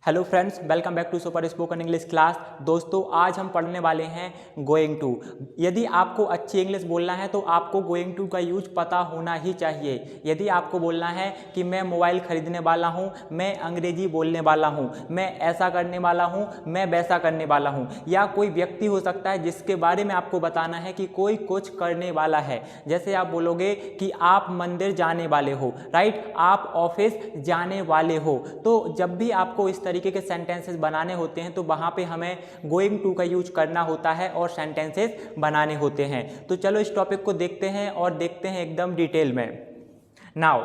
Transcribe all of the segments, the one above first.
Hello friends, welcome back to super spoken English class. दोस्तों, आज हम पढ़ने वाले हैं गोइंग टू। यदि आपको अच्छी इंग्लिश बोलना है तो आपको गोइंग टू का यूज पता होना ही चाहिए। यदि आपको बोलना है कि मैं मोबाइल खरीदने वाला हूँ, मैं अंग्रेजी बोलने वाला हूँ, मैं ऐसा करने वाला हूँ, मैं वैसा करने वाला हूँ, या कोई व्यक्ति हो सकता है जिसके बारे में आपको बताना है कि कोई कुछ करने वाला है। जैसे आप बोलोगे कि आप मंदिर जाने वाले हो, राइट, आप ऑफिस जाने वाले हो। तो जब भी आपको इस तरीके के सेंटेंसेस बनाने होते हैं तो वहाँ पे हमें गोइंग टू का यूज करना होता है और सेंटेंसेस बनाने होते हैं। तो चलो इस टॉपिक को देखते हैं और देखते हैं एकदम डिटेल में। नाउ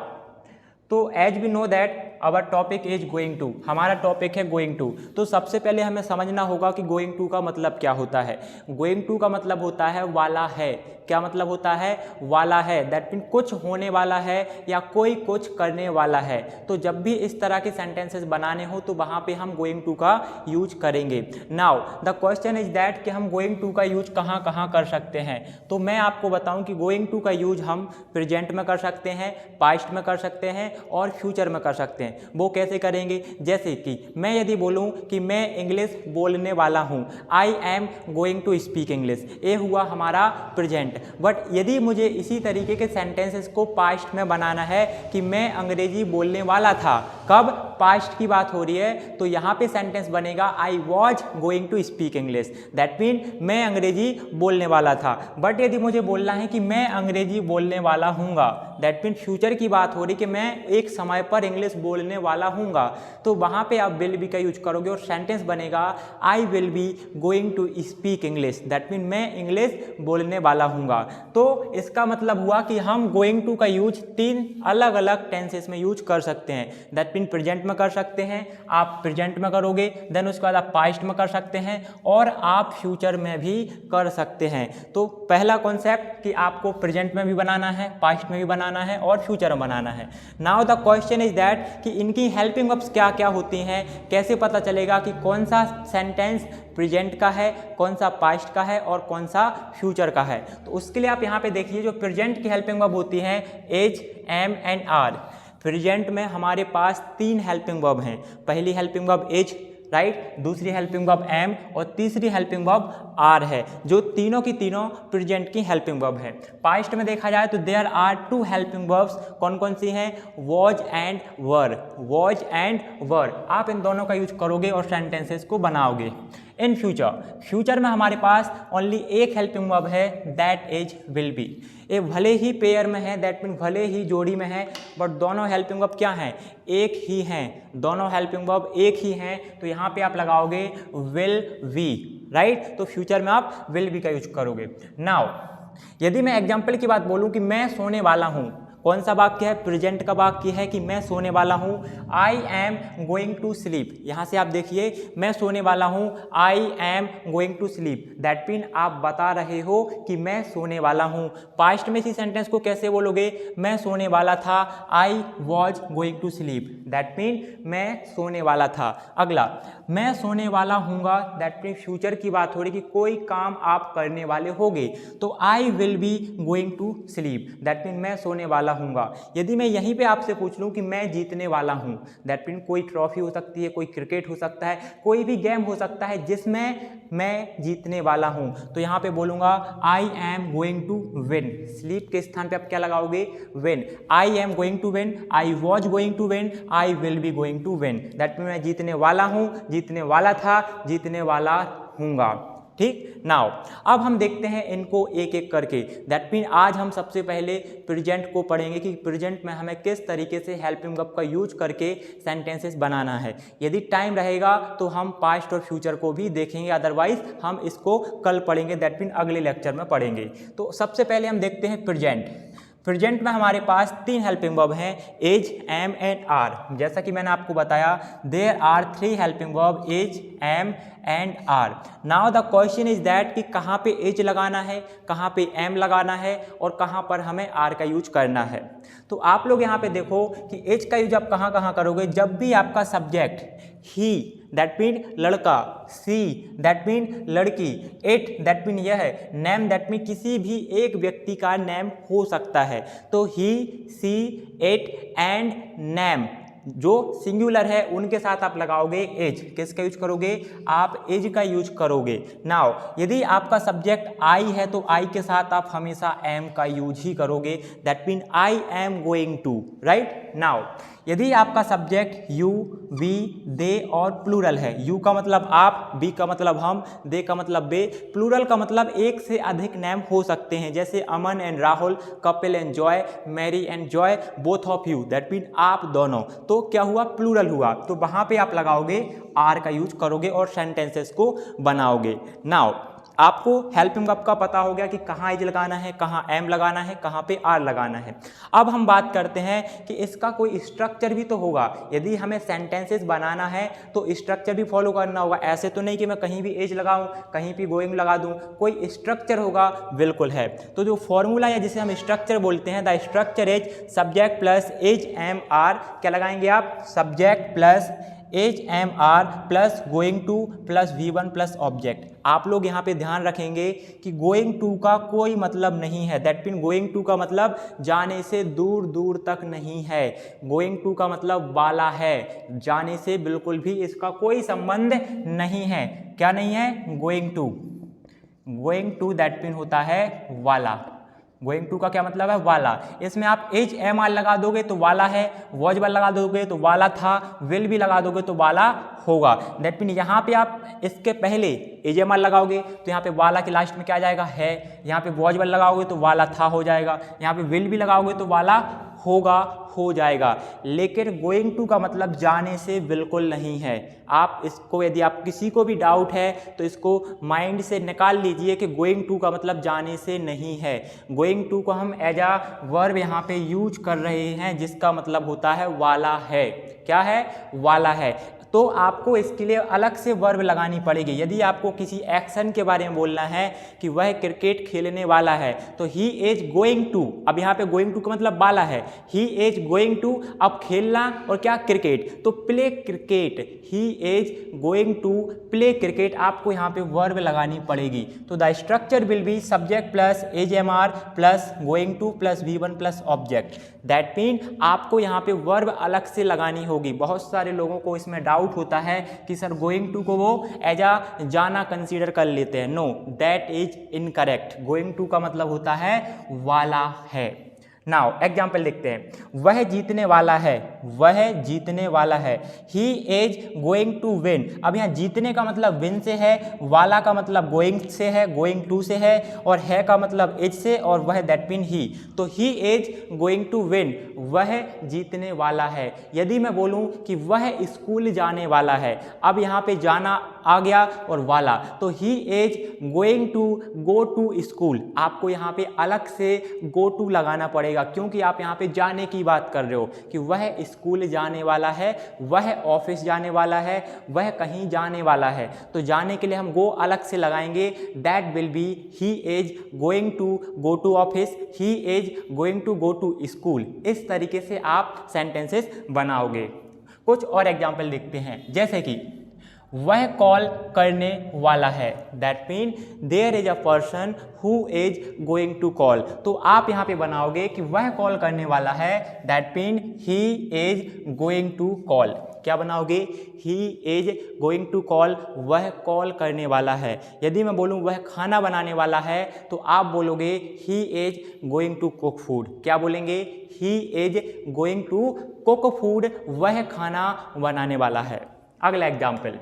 तो as we know that our topic is going to, हमारा टॉपिक है गोइंग टू। तो सबसे पहले हमें समझना होगा कि गोइंग टू का मतलब क्या होता है। गोइंग टू का मतलब होता है वाला है। क्या मतलब होता है? वाला है। दैट मीन कुछ होने वाला है या कोई कुछ करने वाला है। तो जब भी इस तरह के सेंटेंसेस बनाने हो तो वहाँ पे हम गोइंग टू का यूज करेंगे। Now the question is that कि हम गोइंग टू का यूज कहाँ कहाँ कर सकते हैं। तो मैं आपको बताऊँ कि गोइंग टू का यूज हम प्रेजेंट में कर सकते हैं, पास्ट में कर सकते हैं और फ्यूचर में कर सकते हैं। वो कैसे करेंगे? जैसे कि मैं यदि बोलूं कि मैं इंग्लिश बोलने वाला हूं, I am going to speak English, ये हुआ हमारा प्रेजेंट। बट यदि मुझे इसी तरीके के सेंटेंसेस को पास्ट में बनाना है कि मैं अंग्रेजी बोलने वाला था, कब? पास्ट की बात हो रही है, तो यहाँ पे सेंटेंस बनेगा I was going to speak English. That mean मैं अंग्रेजी बोलने वाला था। बट यदि मुझे बोलना है कि मैं अंग्रेजी बोलने वाला हूँगा, दैट मीन फ्यूचर की बात हो रही कि मैं एक समय पर इंग्लिश बोलने वाला हूँगा, तो वहाँ पे आप विल बी का यूज करोगे और सेंटेंस बनेगा I will be going to speak English. That mean मैं इंग्लिश बोलने वाला हूँगा। तो इसका मतलब हुआ कि हम गोइंग टू का यूज 3 अलग अलग टेंसेस में यूज कर सकते हैं। दैट मीन प्रेजेंट में कर सकते हैं, आप प्रेजेंट में करोगे, देन उसके बाद आप पास्ट में कर सकते हैं और आप फ्यूचर में भी कर सकते हैं। तो पहला कॉन्सेप्ट कि आपको प्रेजेंट में भी बनाना है, पास्ट में भी बनाना है और फ्यूचर में बनाना है। Now the question is that कि इनकी हेल्पिंग वर्ब्स क्या क्या होती हैं, कैसे पता चलेगा कि कौन सा सेंटेंस प्रेजेंट का है, कौन सा पास्ट का है और कौन सा फ्यूचर का है। तो उसके लिए आप यहाँ पे देखिए, जो प्रेजेंट की हेल्पिंग वर्ब होती हैं is, am and are. Present में हमारे पास 3 हेल्पिंग वर्ब हैं। पहली हेल्पिंग वर्ब एज, राइट, दूसरी हेल्पिंग वर्ब एम और तीसरी हेल्पिंग वर्ब आर है, जो तीनों की तीनों प्रेजेंट की हेल्पिंग वर्ब है। पास्ट में देखा जाए तो देयर आर 2 हेल्पिंग वर्ब्स। कौन कौन सी हैं? Was and were. Was and were, आप इन दोनों का यूज करोगे और सेंटेंसेस को बनाओगे। इन फ्यूचर, फ्यूचर में हमारे पास ओनली एक हेल्पिंग वर्ब है, दैट इज विल बी। ये भले ही पेयर में है, दैट मीन भले ही जोड़ी में है, बट दोनों हेल्पिंग वर्ब क्या हैं? एक ही हैं। दोनों हेल्पिंग वर्ब एक ही हैं, तो यहाँ पे आप लगाओगे विल वी, राइट। तो फ्यूचर में आप विल बी का यूज करोगे। नाउ यदि मैं एग्जाम्पल की बात बोलूँ कि मैं सोने वाला हूँ, कौन सा वाक्य है? प्रेजेंट का वाक्य है कि मैं सोने वाला हूँ, I am going to sleep. यहाँ से आप देखिए, मैं सोने वाला हूँ, I am going to sleep. That mean आप बता रहे हो कि मैं सोने वाला हूँ। पास्ट में इसी सेंटेंस को कैसे बोलोगे? मैं सोने वाला था, I was going to sleep. That mean मैं सोने वाला था। अगला, मैं सोने वाला हूँगा, दैट मीन फ्यूचर की बात हो रही कि कोई काम आप करने वाले होगे, तो I will be going to sleep. That mean मैं सोने वाला हूँगा। यदि मैं यहीं पे आपसे पूछ लूँ कि मैं जीतने वाला हूँ, दैट मीन कोई ट्रॉफी हो सकती है, कोई क्रिकेट हो सकता है, कोई भी गेम हो सकता है जिसमें मैं जीतने वाला हूँ, तो यहाँ पे बोलूँगा I am going to win. Sleep के स्थान पे आप क्या लगाओगे? Win. I am going to win, I was going to win, I will be going to win. That mean मैं जीतने वाला हूँ, जीतने वाला था, जीतने वाला हूँगा। ठीक। नाउ अब हम देखते हैं इनको एक एक करके। दैट मीन आज हम सबसे पहले प्रेजेंट को पढ़ेंगे कि प्रेजेंट में हमें किस तरीके से हेल्पिंग वर्ब का यूज करके सेंटेंसेस बनाना है। यदि टाइम रहेगा तो हम पास्ट और फ्यूचर को भी देखेंगे, अदरवाइज हम इसको कल पढ़ेंगे, दैट मीन अगले लेक्चर में पढ़ेंगे। तो सबसे पहले हम देखते हैं प्रेजेंट। प्रेजेंट में हमारे पास 3 हेल्पिंग वर्ब हैं, एज, एम एंड आर। जैसा कि मैंने आपको बताया, there are 3 helping verb, is, am and are. Now the question is that कि कहाँ पे एज लगाना है, कहाँ पे एम लगाना है और कहाँ पर हमें आर का यूज करना है। तो आप लोग यहाँ पे देखो कि एज का यूज आप कहाँ कहाँ करोगे? जब भी आपका सब्जेक्ट ही, दैट मीन लड़का, सी दैट मीन लड़की, इट दैट मीन यह है, नेम दैट मीन किसी भी एक व्यक्ति का नेम हो सकता है। तो ही, सी, इट एंड नेम जो सिंगुलर है उनके साथ आप लगाओगे एज। किसका यूज करोगे? आप एज का यूज करोगे। नाउ यदि आपका सब्जेक्ट आई है तो आई के साथ आप हमेशा एम का यूज ही करोगे। That mean I am going to, right. Now यदि आपका सब्जेक्ट यू, वी, दे और प्लूरल है, यू का मतलब आप, बी का मतलब हम, दे का मतलब बे, प्लूरल का मतलब एक से अधिक नेम हो सकते हैं, जैसे Aman and Rahul, Kapil and Joy, Mary and Joy, both of you, that mean आप दोनों। तो क्या हुआ? प्लूरल हुआ। तो वहां पे आप लगाओगे आर का यूज करोगे और सेंटेंसेस को बनाओगे। नाउ आपको हेल्पिंग वर्ब का पता हो गया कि कहाँ एज लगाना है, कहाँ एम लगाना है, कहाँ पे आर लगाना है। अब हम बात करते हैं कि इसका कोई स्ट्रक्चर भी तो होगा। यदि हमें सेंटेंसेस बनाना है तो स्ट्रक्चर भी फॉलो करना होगा। ऐसे तो नहीं कि मैं कहीं भी एज लगाऊं, कहीं भी गोइंग लगा दूं, कोई स्ट्रक्चर होगा, बिल्कुल है। तो जो फॉर्मूला है जिसे हम स्ट्रक्चर बोलते हैं, the structure is subject plus is am are. क्या लगाएंगे आप? Subject plus is am are plus going to plus V1 plus object. आप लोग यहाँ पे ध्यान रखेंगे कि गोइंग टू का कोई मतलब नहीं है। दैट मीन गोइंग टू का मतलब जाने से दूर दूर तक नहीं है। गोइंग टू का मतलब वाला है, जाने से बिल्कुल भी इसका कोई संबंध नहीं है। क्या नहीं है? Going to. Going to that mean होता है वाला। गोइंग टू का क्या मतलब है? वाला। इसमें आप एच एम आर लगा दोगे तो वाला है, वॉज वाला लगा दोगे तो वाला था, विल भी लगा दोगे तो वाला होगा। दैट मीन यहाँ पे आप इसके पहले एच एम आर लगाओगे तो यहाँ पे वाला के लास्ट में क्या आ जाएगा? है। यहाँ पे वॉज वाला लगाओगे तो वाला था हो जाएगा। यहाँ पे विल भी लगाओगे तो वाला होगा, हो जाएगा। लेकिन गोइंग टू का मतलब जाने से बिल्कुल नहीं है। आप इसको, यदि आप किसी को भी डाउट है तो इसको माइंड से निकाल लीजिए कि गोइंग टू का मतलब जाने से नहीं है। गोइंग टू को हम एज अ वर्ब यहाँ पे यूज कर रहे हैं, जिसका मतलब होता है वाला है। क्या है? वाला है। तो आपको इसके लिए अलग से वर्ब लगानी पड़ेगी। यदि आपको किसी एक्शन के बारे में बोलना है कि वह क्रिकेट खेलने वाला है तो ही इज गोइंग टू। अब यहाँ पे गोइंग टू का मतलब वाला है, ही इज गोइंग टू। अब खेलना और क्या? क्रिकेट, तो play cricket. He is going to play cricket. आपको यहाँ पे वर्ब लगानी पड़ेगी। तो the structure will be subject plus is am are plus going to plus V1 plus object. That mean आपको यहाँ पे वर्ब अलग से लगानी होगी। बहुत सारे लोगों को इसमें डाउट होता है कि सर गोइंग टू को वो एज आ जाना कंसीडर कर लेते हैं। No, that is incorrect. Going to का मतलब होता है वाला है। नाउ एग्जाम्पल देखते हैं। वह जीतने वाला है, वह जीतने वाला है। He is going to win. अब यहाँ जीतने का मतलब विन से है, वाला का मतलब गोइंग से है, गोइंग टू से है, और है का मतलब इज से, और वह दैट मीन ही। तो he is going to win, वह जीतने वाला है। यदि मैं बोलूँ कि वह स्कूल जाने वाला है, अब यहाँ पे जाना आ गया और वाला, तो he is going to go to school. आपको यहाँ पे अलग से गो टू लगाना पड़ेगा, क्योंकि आप यहाँ पे जाने की बात कर रहे हो कि वह स्कूल जाने वाला है, वह ऑफिस जाने वाला है, वह कहीं जाने वाला है। तो जाने के लिए हम गो अलग से लगाएंगे। That will be he is going to go to office, he is going to go to school. इस तरीके से आप सेंटेंसेस बनाओगे। कुछ और एग्जाम्पल देखते हैं, जैसे कि वह कॉल करने वाला है। That mean there is a person who is going to call. तो आप यहाँ पे बनाओगे कि वह कॉल करने वाला है। That mean he is going to call. क्या बनाओगे? He is going to call, वह कॉल करने वाला है। यदि मैं बोलूँ वह खाना बनाने वाला है तो आप बोलोगे he is going to cook food. क्या बोलेंगे? He is going to cook food, वह खाना बनाने वाला है। अगला एग्जाम्पल,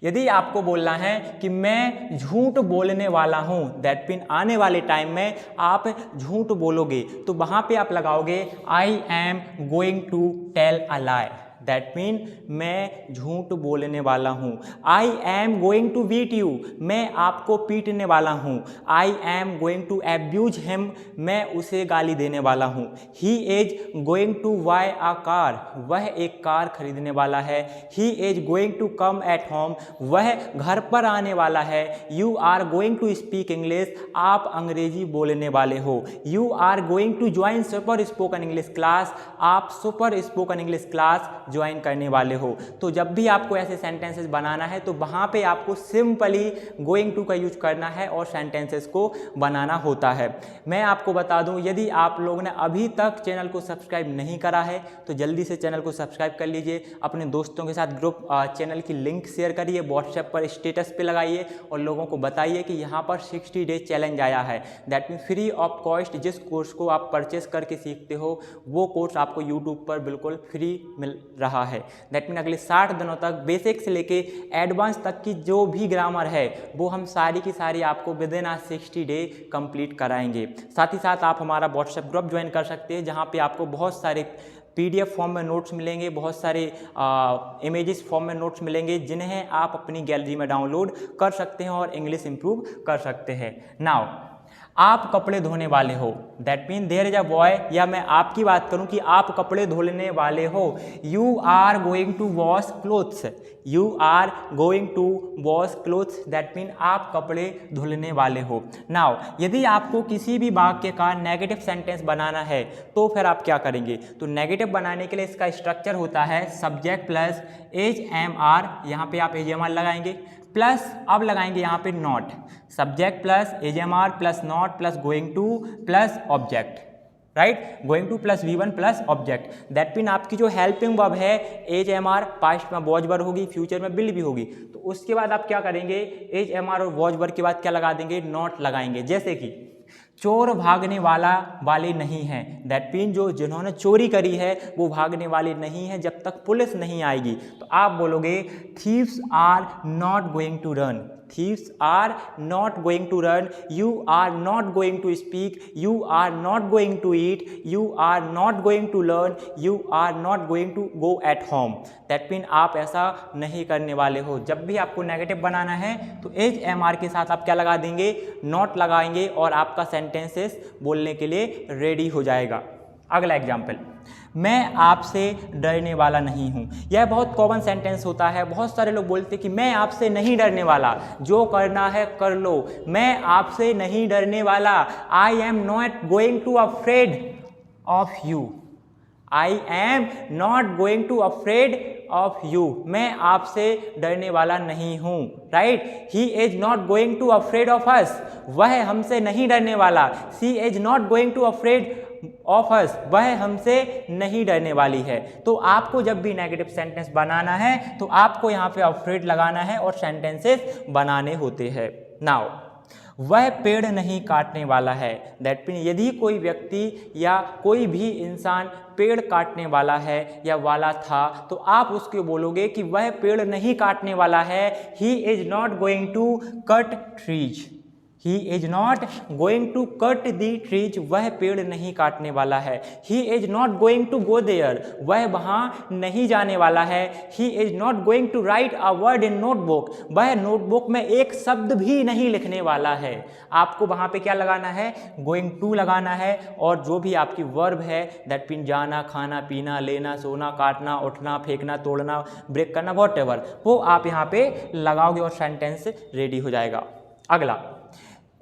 यदि आपको बोलना है कि मैं झूठ बोलने वाला हूँ, दैट मीन आने वाले टाइम में आप झूठ बोलोगे, तो वहाँ पे आप लगाओगे I am going to tell a lie. That mean मैं झूठ बोलने वाला हूँ। I am going to beat you, मैं आपको पीटने वाला हूँ। I am going to abuse him, मैं उसे गाली देने वाला हूँ। He is going to buy a car, वह एक कार खरीदने वाला है। He is going to come at home, वह घर पर आने वाला है। You are going to speak English, आप अंग्रेजी बोलने वाले हो। You are going to join super spoken English class, आप super spoken English class join करने वाले हो। तो जब भी आपको ऐसे सेंटेंसेस बनाना है तो वहाँ पे आपको सिंपली गोइंग टू का यूज करना है और सेंटेंसेस को बनाना होता है। मैं आपको बता दूं, यदि आप लोगों ने अभी तक चैनल को सब्सक्राइब नहीं करा है तो जल्दी से चैनल को सब्सक्राइब कर लीजिए। अपने दोस्तों के साथ ग्रुप चैनल की लिंक शेयर करिए, व्हाट्सएप पर स्टेटस पे लगाइए और लोगों को बताइए कि यहाँ पर 60 डेज चैलेंज आया है। That mean free of cost जिस कोर्स को आप परचेस करके सीखते हो वो कोर्स आपको यूट्यूब पर बिल्कुल फ्री मिल रहा है। दैट मीन अगले 60 दिनों तक बेसिक से लेके एडवांस तक की जो भी ग्रामर है वो हम सारी की सारी आपको विद इन 60 डे कंप्लीट कराएंगे। साथ ही साथ आप हमारा व्हाट्सएप ग्रुप ज्वाइन कर सकते हैं जहाँ पे आपको बहुत सारे PDF फॉर्म में नोट्स मिलेंगे, बहुत सारे इमेजेस फॉर्म में नोट्स मिलेंगे जिन्हें आप अपनी गैलरी में डाउनलोड कर सकते हैं और इंग्लिश इंप्रूव कर सकते हैं। नाउ आप कपड़े धोने वाले हो, that mean there is a boy, या मैं आपकी बात करूं कि आप कपड़े धोने वाले हो। You are going to wash clothes, you are going to wash clothes, that mean आप कपड़े धुलने वाले हो। नाउ यदि आपको किसी भी वाक्य का नेगेटिव सेंटेंस बनाना है तो फिर आप क्या करेंगे? तो नेगेटिव बनाने के लिए इसका स्ट्रक्चर होता है सब्जेक्ट प्लस HMR, यहाँ पे आप HMR लगाएंगे प्लस अब लगाएंगे यहाँ पे not, subject plus HMR plus not plus going to plus object, right, going to plus V1 plus object. That mean आपकी जो हेल्पिंग वर्ब है HMR, पास्ट में वॉज वर्ब होगी, फ्यूचर में विल भी होगी। तो उसके बाद आप क्या करेंगे? HMR और वॉज वर्ब के बाद क्या लगा देंगे? नॉट लगाएंगे। जैसे कि चोर भागने वाले नहीं हैं, दैट मीन जो जिन्होंने चोरी करी है वो भागने वाले नहीं हैं जब तक पुलिस नहीं आएगी। तो आप बोलोगे thieves are not going to run, thieves are not going to run, you are not going to speak, you are not going to eat, you are not going to learn, you are not going to go at home। That mean आप ऐसा नहीं करने वाले हो। जब भी आपको negative बनाना है तो HMR के साथ आप क्या लगा देंगे? नॉट लगाएंगे और आपका सेंटेंसेस बोलने के लिए रेडी हो जाएगा। अगला एग्जाम्पल, मैं आपसे डरने वाला नहीं हूँ। यह बहुत कॉमन सेंटेंस होता है। बहुत सारे लोग बोलते हैं कि मैं आपसे नहीं डरने वाला, जो करना है कर लो, मैं आपसे नहीं डरने वाला। I am not going to afraid of you, I am not going to afraid of you, मैं आपसे डरने वाला नहीं हूँ, right. He is not going to afraid of us, वह हमसे नहीं डरने वाला। She is not going to afraid of us, वह हमसे नहीं डरने वाली है। तो आपको जब भी नेगेटिव सेंटेंस बनाना है तो आपको यहाँ पे अफ्रेड लगाना है और सेंटेंसेस बनाने होते हैं। नाउ वह पेड़ नहीं काटने वाला है, दैट मीन यदि कोई व्यक्ति या कोई भी इंसान पेड़ काटने वाला है या वाला था तो आप उसके बोलोगे कि वह पेड़ नहीं काटने वाला है। He is not going to cut trees, he is not going to cut the trees, वह पेड़ नहीं काटने वाला है। He is not going to go there, वह वहाँ नहीं जाने वाला है। He is not going to write a word in notebook, वह नोटबुक में एक शब्द भी नहीं लिखने वाला है। आपको वहाँ पे क्या लगाना है? गोइंग टू लगाना है और जो भी आपकी वर्ब है दैट मीन जाना, खाना, पीना, लेना, सोना, काटना, उठना, फेंकना, तोड़ना, ब्रेक करना, व्हाटएवर, वो आप यहाँ पे लगाओगे और सेंटेंस रेडी हो जाएगा। अगला,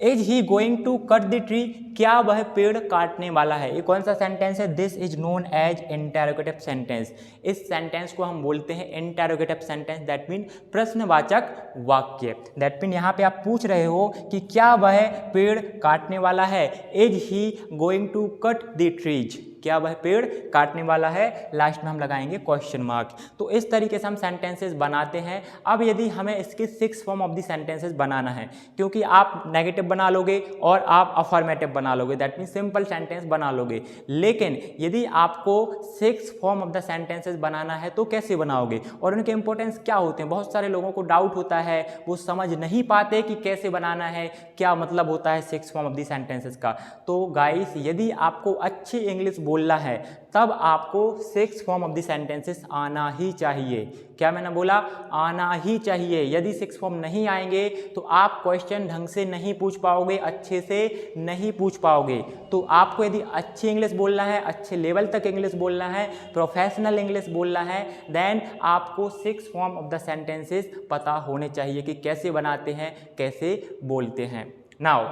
is he going to cut the tree, क्या वह पेड़ काटने वाला है। ये कौन सा सेंटेंस है? This is known as interrogative sentence. इस सेंटेंस को हम बोलते हैं इंटेरोगेटिव सेंटेंस, दैट मीन प्रश्नवाचक वाक्य। दैट मीन यहाँ पे आप पूछ रहे हो कि क्या वह पेड़ काटने वाला है। Is he going to cut the trees, क्या वह पेड़ काटने वाला है, लास्ट में हम लगाएंगे क्वेश्चन मार्क। तो इस तरीके से हम सेंटेंसेस बनाते हैं। अब यदि हमें इसके 6 फॉर्म ऑफ द सेंटेंसेस बनाना है, क्योंकि आप नेगेटिव बना लोगे और आप अफर्मेटिव बना लोगे, दैट मीन सिंपल सेंटेंस बना लोगे, लेकिन यदि आपको 6 फॉर्म ऑफ द सेंटेंसेस बनाना है तो कैसे बनाओगे और उनके इंपॉर्टेंस क्या होते हैं। बहुत सारे लोगों को डाउट होता है, वो समझ नहीं पाते कि कैसे बनाना है, क्या मतलब होता है 6 फॉर्म ऑफ द सेंटेंसेस का। तो गाइस, यदि आपको अच्छी इंग्लिश बोलना है तब आपको 6 फॉर्म ऑफ द सेंटेंसेस आना ही चाहिए। क्या मैंने बोला? आना ही चाहिए। यदि 6 फॉर्म नहीं आएंगे तो आप क्वेश्चन ढंग से नहीं पूछ पाओगे, अच्छे से नहीं पूछ पाओगे। तो आपको यदि अच्छी इंग्लिश बोलना है, अच्छे लेवल तक इंग्लिश बोलना है, प्रोफेशनल इंग्लिश बोलना है, देन आपको 6 फॉर्म ऑफ द सेंटेंसेस पता होने चाहिए कि कैसे बनाते हैं, कैसे बोलते हैं। नाउ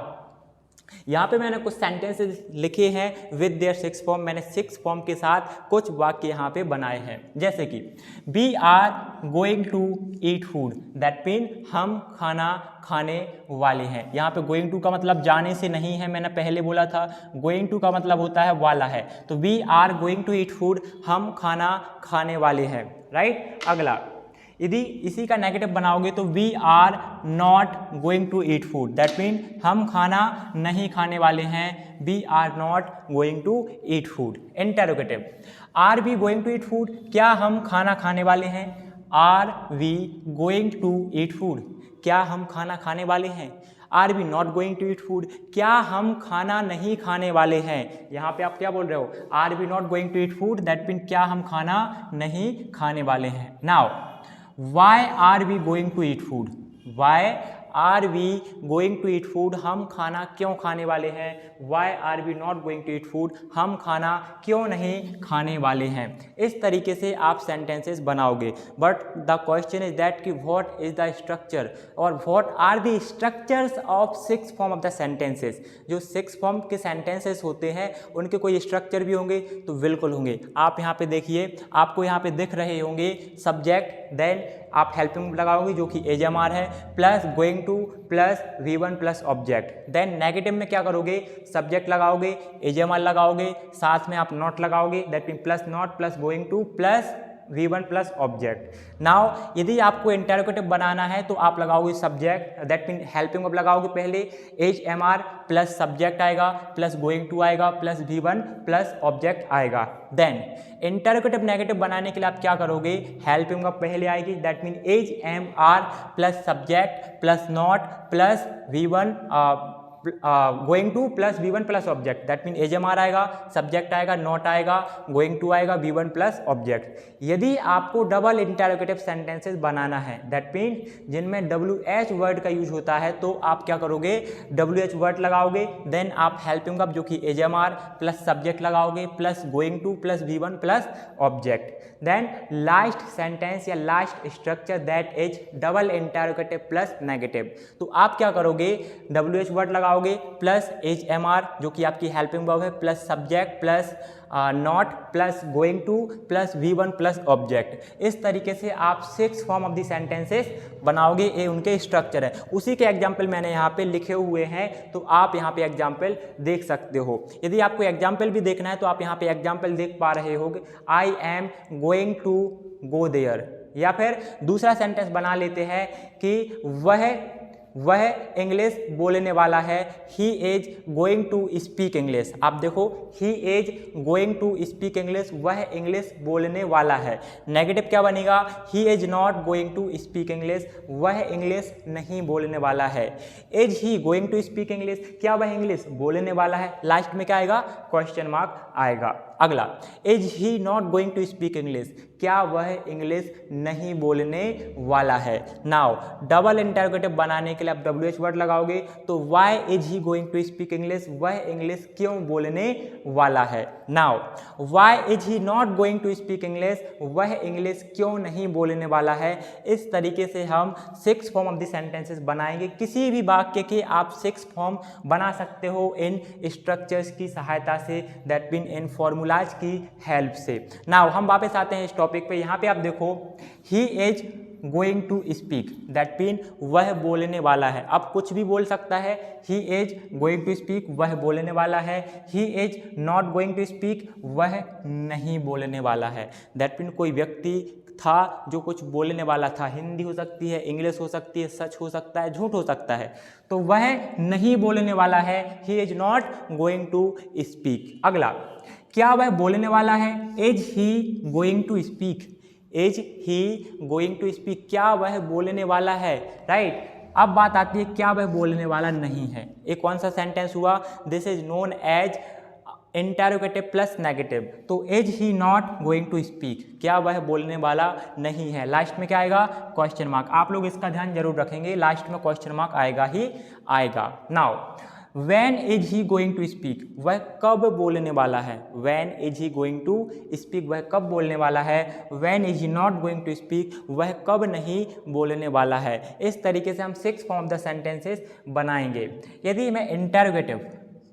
यहाँ पे मैंने कुछ सेंटेंसेस लिखे हैं विद देयर 6 फॉर्म, मैंने 6 फॉर्म के साथ कुछ वाक्य यहाँ पे बनाए हैं। जैसे कि we are going to eat food, that mean हम खाना खाने वाले हैं। यहाँ पे गोइंग टू का मतलब जाने से नहीं है, मैंने पहले बोला था। गोइंग टू का मतलब होता है वाला है। तो we are going to eat food, हम खाना खाने वाले हैं, राइट। अगला, यदि इसी का नेगेटिव बनाओगे तो we are not going to eat food, that mean हम खाना नहीं खाने वाले हैं। We are not going to eat food. Interrogative, are we going to eat food, क्या हम खाना खाने वाले हैं। Are we going to eat food, क्या हम खाना खाने वाले हैं। Are we not going to eat food, क्या हम खाना नहीं खाने वाले हैं। यहाँ पे आप क्या बोल रहे हो, are we not going to eat food, that mean क्या हम खाना नहीं खाने वाले हैं। Now Why are we going to eat food? Why are we going to eat food? हम खाना क्यों खाने वाले हैं। Why are we not going to eat food? हम खाना क्यों नहीं खाने वाले हैं। इस तरीके से आप सेंटेंसेस बनाओगे। But the question is that कि व्हाट इज द स्ट्रक्चर और what are the structures of 6 form of the sentences. जो 6 फॉर्म के सेंटेंसेस होते हैं उनके कोई स्ट्रक्चर भी होंगे, तो बिल्कुल होंगे। आप यहाँ पे देखिए, आपको यहाँ पे दिख रहे होंगे सब्जेक्ट, देन आप हेल्पिंग लगाओगे जो कि एजएमआर है, plus going to plus V1 plus object. Then negative में क्या करोगे, सब्जेक्ट लगाओगे, एजएमआर लगाओगे, साथ में आप नॉट लगाओगे, that mean plus not plus going to plus V1 plus object. Now यदि आपको इंटरोगेटिव बनाना है तो आप लगाओगे subject, that mean helping verb लगाओगे पहले, HMR प्लस सब्जेक्ट आएगा, प्लस गोइंग टू आएगा, प्लस V1 प्लस ऑब्जेक्ट आएगा। देन इंटरोगेटिव नेगेटिव बनाने के लिए आप क्या करोगे, हेल्पिंग वर्ब पहले आएगी, that mean HMR plus subject plus not plus V1 going to plus V1 plus object, that mean HMR आएगा, सब्जेक्ट आएगा, नॉट आएगा, गोइंग टू आएगा, V1 प्लस ऑब्जेक्ट। यदि आपको डबल इंटरोगेटिव सेंटेंसेस बनाना है, दैट मीन जिनमें WH वर्ड का यूज होता है, तो आप क्या करोगे, WH वर्ड लगाओगे, देन आप हेल्पिंग वर्ब जो कि एजएमआर प्लस सब्जेक्ट लगाओगे, plus going to plus V1 plus object. Then last sentence या last structure that is double interrogative plus negative. तो आप क्या करोगे, WH वर्ड लगाओगे प्लस HMR जो कि आपकी हेल्पिंग वर्ब है, plus subject plus not plus going to plus V1 plus object. इस तरीके से आप 6 फॉर्म ऑफ द सेंटेंसेस बनाओगे, ये उनके स्ट्रक्चर है। उसी के एग्जाम्पल मैंने यहाँ पे लिखे हुए हैं, तो आप यहाँ पे एग्जाम्पल देख सकते हो। यदि आपको एग्जाम्पल भी देखना है तो आप यहाँ पे एग्जाम्पल देख पा रहे होगे, I am going to go there. या फिर दूसरा सेंटेंस बना लेते हैं कि वह इंग्लिश बोलने वाला है, he is going to speak English. आप देखो, he is going to speak English, वह इंग्लिश बोलने वाला है। नेगेटिव क्या बनेगा, he is not going to speak English, वह इंग्लिश नहीं बोलने वाला है। Is he going to speak English, क्या वह इंग्लिश बोलने वाला है। लास्ट में क्या आएगा, क्वेश्चन मार्क आएगा। अगला, is he not going to speak English, क्या वह इंग्लिश नहीं बोलने वाला है। नाउ डबल इंटरोगेटिव बनाने के लिए आप WH वर्ड लगाओगे, तो why is he going to speak English, वह इंग्लिश क्यों बोलने वाला है। Now why is he not going to speak English, वह इंग्लिश क्यों नहीं बोलने वाला है। इस तरीके से हम 6 फॉर्म ऑफ द सेंटेंसेस बनाएंगे। किसी भी वाक्य के आप 6 फॉर्म बना सकते हो इन स्ट्रक्चर्स की सहायता से, दैट मीन इन फॉर्मूलाज की हेल्प से। नाउ हम वापस आते हैं इस टॉपिक पे। यहाँ पे आप देखो, he is going to speak, that mean वह बोलने वाला है। अब कुछ भी बोल सकता है, he is going to speak, वह बोलने वाला है। He is not going to speak, वह नहीं बोलने वाला है। दैट मीन कोई व्यक्ति था जो कुछ बोलने वाला था, हिंदी हो सकती है, इंग्लिश हो सकती है, सच हो सकता है, झूठ हो सकता है, तो वह नहीं बोलने वाला है। He is not going to speak. अगला, क्या वह बोलने वाला है, is he going to speak, is he going to speak, क्या वह बोलने वाला है, राइट। अब बात आती है क्या वह बोलने वाला नहीं है। एक कौन सा सेंटेंस हुआ, this is known as interrogative plus negative. तो is he not going to speak, क्या वह बोलने वाला नहीं है। लास्ट में क्या आएगा, क्वेश्चन मार्क। आप लोग इसका ध्यान जरूर रखेंगे, लास्ट में क्वेश्चन मार्क आएगा ही आएगा। Now When is he going to speak, वह कब बोलने वाला है। When is he going to speak, वह कब बोलने वाला है। When is he not going to speak, वह कब नहीं बोलने वाला है। इस तरीके से हम 6 फॉर्म ऑफ द सेंटेंसेस बनाएंगे। यदि मैं interrogative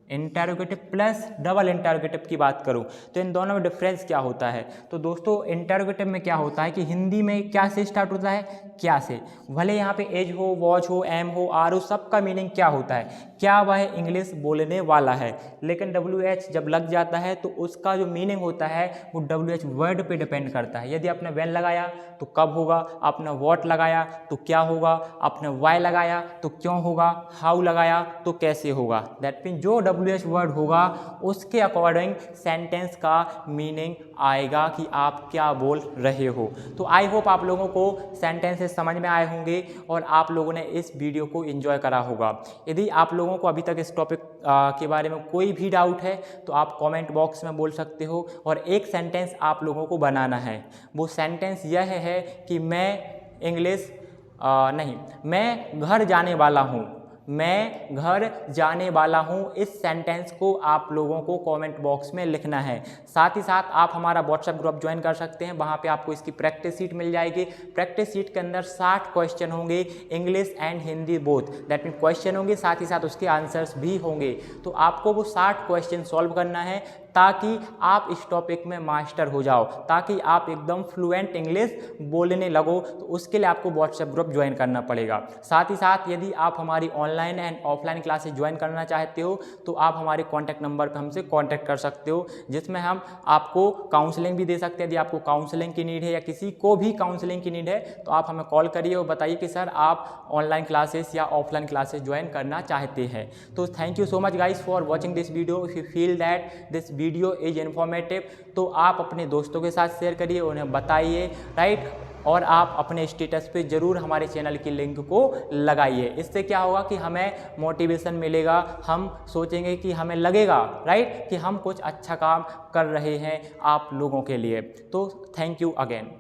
interrogative plus double interrogative की बात करूं तो इन दोनों में डिफरेंस क्या होता है? तो दोस्तों इंटरोगेटिव में क्या होता है कि हिंदी में क्या से स्टार्ट होता है? क्या से। भले यहाँ पे एज हो, वॉच हो, एम हो, आर हो, सबका मीनिंग क्या होता है? क्या वह इंग्लिश बोलने वाला है। लेकिन WH जब लग जाता है तो उसका जो मीनिंग होता है वो WH वर्ड पे डिपेंड करता है। यदि आपने व्हेन लगाया तो कब होगा, आपने व्हाट लगाया तो क्या होगा, आपने व्हाई लगाया तो क्यों होगा, हाउ लगाया तो कैसे होगा। दैट मीन जो WH वर्ड होगा उसके अकॉर्डिंग सेंटेंस का मीनिंग आएगा कि आप क्या बोल रहे हो। तो आई होप आप लोगों को सेंटेंसेस समझ में आए होंगे और आप लोगों ने इस वीडियो को एंजॉय करा होगा। यदि आप लोगों को अभी तक इस टॉपिक के बारे में कोई भी डाउट है तो आप कमेंट बॉक्स में बोल सकते हो। और एक सेंटेंस आप लोगों को बनाना है, वो सेंटेंस यह है कि मैं घर जाने वाला हूँ। मैं घर जाने वाला हूँ, इस सेंटेंस को आप लोगों को कमेंट बॉक्स में लिखना है। साथ ही साथ आप हमारा व्हाट्सएप ग्रुप ज्वाइन कर सकते हैं, वहाँ पे आपको इसकी प्रैक्टिस शीट मिल जाएगी। प्रैक्टिस शीट के अंदर 60 क्वेश्चन होंगे, English and Hindi both. That mean question होंगे, साथ ही साथ उसके आंसर्स भी होंगे। तो आपको वो 60 क्वेश्चन सॉल्व करना है ताकि आप इस टॉपिक में मास्टर हो जाओ, ताकि आप एकदम फ्लुएंट इंग्लिश बोलने लगो। तो उसके लिए आपको व्हाट्सएप ग्रुप ज्वाइन करना पड़ेगा। साथ ही साथ यदि आप हमारी online and offline classes join करना चाहते हो तो आप हमारे कॉन्टैक्ट नंबर पर हमसे कॉन्टैक्ट कर सकते हो, जिसमें हम आपको काउंसलिंग भी दे सकते हैं। यदि आपको काउंसलिंग की नीड है या किसी को भी काउंसलिंग की नीड है तो आप हमें कॉल करिए और बताइए कि सर आप ऑनलाइन क्लासेस या ऑफलाइन क्लासेस ज्वाइन करना चाहते हैं। तो thank you so much guys for watching this video. If you feel that this video is informative तो आप अपने दोस्तों के साथ शेयर करिए, उन्हें बताइए, राइट। और आप अपने स्टेटस पे ज़रूर हमारे चैनल की लिंक को लगाइए। इससे क्या होगा कि हमें मोटिवेशन मिलेगा, हम सोचेंगे कि हमें लगेगा, राइट, कि हम कुछ अच्छा काम कर रहे हैं आप लोगों के लिए। तो थैंक यू अगेन।